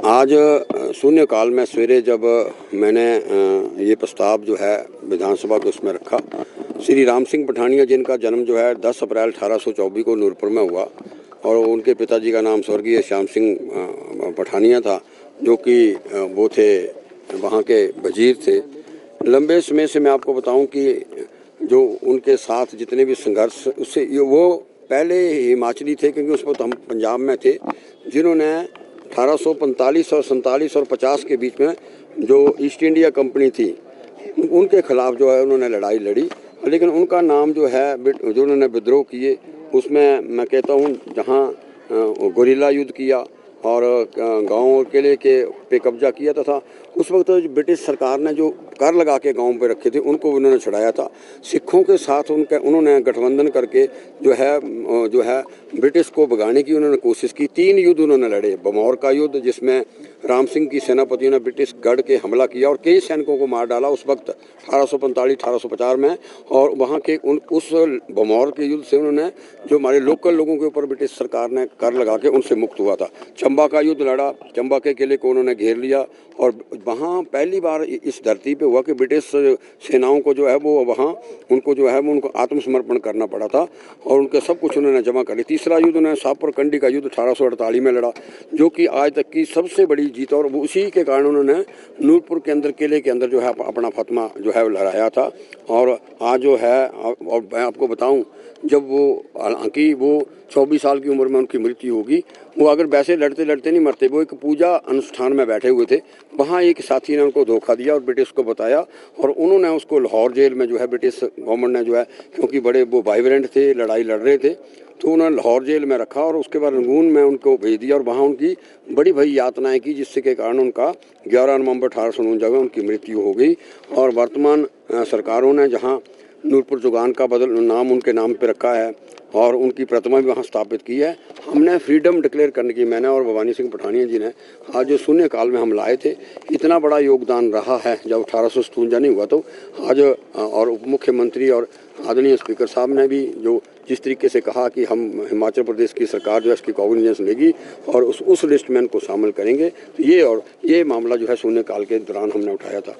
आज शून्यकाल में सवेरे जब मैंने ये प्रस्ताव जो है विधानसभा के उसमें रखा, श्री राम सिंह पठानिया जिनका जन्म जो है 10 अप्रैल 1824 को नूरपुर में हुआ और उनके पिताजी का नाम स्वर्गीय श्याम सिंह पठानिया था, जो कि वो थे वहाँ के वजीर थे। लंबे समय से मैं आपको बताऊं कि जो उनके साथ जितने भी संघर्ष, उससे वो पहले हिमाचली थे, क्योंकि उस वक्त हम पंजाब में थे, जिन्होंने 1845 और 47 और 50 के बीच में जो ईस्ट इंडिया कंपनी थी उनके खिलाफ जो है उन्होंने लड़ाई लड़ी। लेकिन उनका नाम जो है, जो उन्होंने विद्रोह किए, उसमें मैं कहता हूँ जहाँ गोरिल्ला युद्ध किया और गांव किले के पे कब्जा किया तथा उस वक्त ब्रिटिश सरकार ने जो कर लगा के गाँव पे रखे थे उनको उन्होंने छुड़ाया था। सिखों के साथ उन्होंने गठबंधन करके जो है ब्रिटिश को भगाने की उन्होंने कोशिश की। 3 युद्ध उन्होंने लड़े। बमौर का युद्ध, जिसमें राम सिंह की सेनापतियों ने ब्रिटिश गढ़ के हमला किया और कई सैनिकों को मार डाला उस वक्त 1845-1850 में। और वहाँ के उस बमौर के युद्ध से उन्होंने जो हमारे लोकल लोगों के ऊपर ब्रिटिश सरकार ने कर लगा के उनसे मुक्त हुआ था। चंबा का युद्ध लड़ा, चंबा के किले को उन्होंने घेर लिया और वहाँ पहली बार इस धरती पे हुआ कि ब्रिटिश सेनाओं को जो है वो वहाँ उनको जो है वो उनको आत्मसमर्पण करना पड़ा था और उनके सब कुछ उन्होंने जमा कर लिया। तीसरा युद्ध उन्होंने शाहपुर कंडी का युद्ध 1848 में लड़ा, जो कि आज तक की सबसे बड़ी जीत, और उसी के कारण उन्होंने नूरपुर के अंदर किले के अंदर जो है अपना फतमा जो है लहराया था। और आज जो है, और मैं आपको बताऊं, जब वो, हालांकि वो 24 साल की उम्र में उनकी मृत्यु होगी, वो अगर वैसे लड़ते लड़ते नहीं मरते, वो एक पूजा अनुष्ठान में बैठे हुए थे, वहाँ एक साथी ने उनको धोखा दिया और ब्रिटिश को बताया और उन्होंने उसको लाहौर जेल में जो है ब्रिटिश गवर्नमेंट ने जो है, क्योंकि बड़े वो वाइब्रेंट थे, लड़ाई लड़ रहे थे, तो उन्होंने लाहौर जेल में रखा और उसके बाद रंगून में उनको भेज दिया और वहाँ उनकी बड़ी भारी यातनाएं की, जिससे के कारण उनका 11 नवंबर 1849 में उनकी मृत्यु हो गई। और वर्तमान सरकारों ने जहाँ नूरपुर जुगान का नाम उनके नाम पे रखा है और उनकी प्रतिमा भी वहाँ स्थापित की है। हमने फ्रीडम डिक्लेयर करने की, मैंने और भवानी सिंह पठानिया जी ने आज जो शून्यकाल में हम लाए थे, इतना बड़ा योगदान रहा है। जब 1857 नहीं हुआ तो आज, और उप मुख्यमंत्री और आदरणीय स्पीकर साहब ने भी जो जिस तरीके से कहा कि हम हिमाचल प्रदेश की सरकार जो है इसकी कॉग्निजेंस लेगी और उस लिस्ट में इनको शामिल करेंगे, तो ये मामला जो है शून्यकाल के दौरान हमने उठाया था।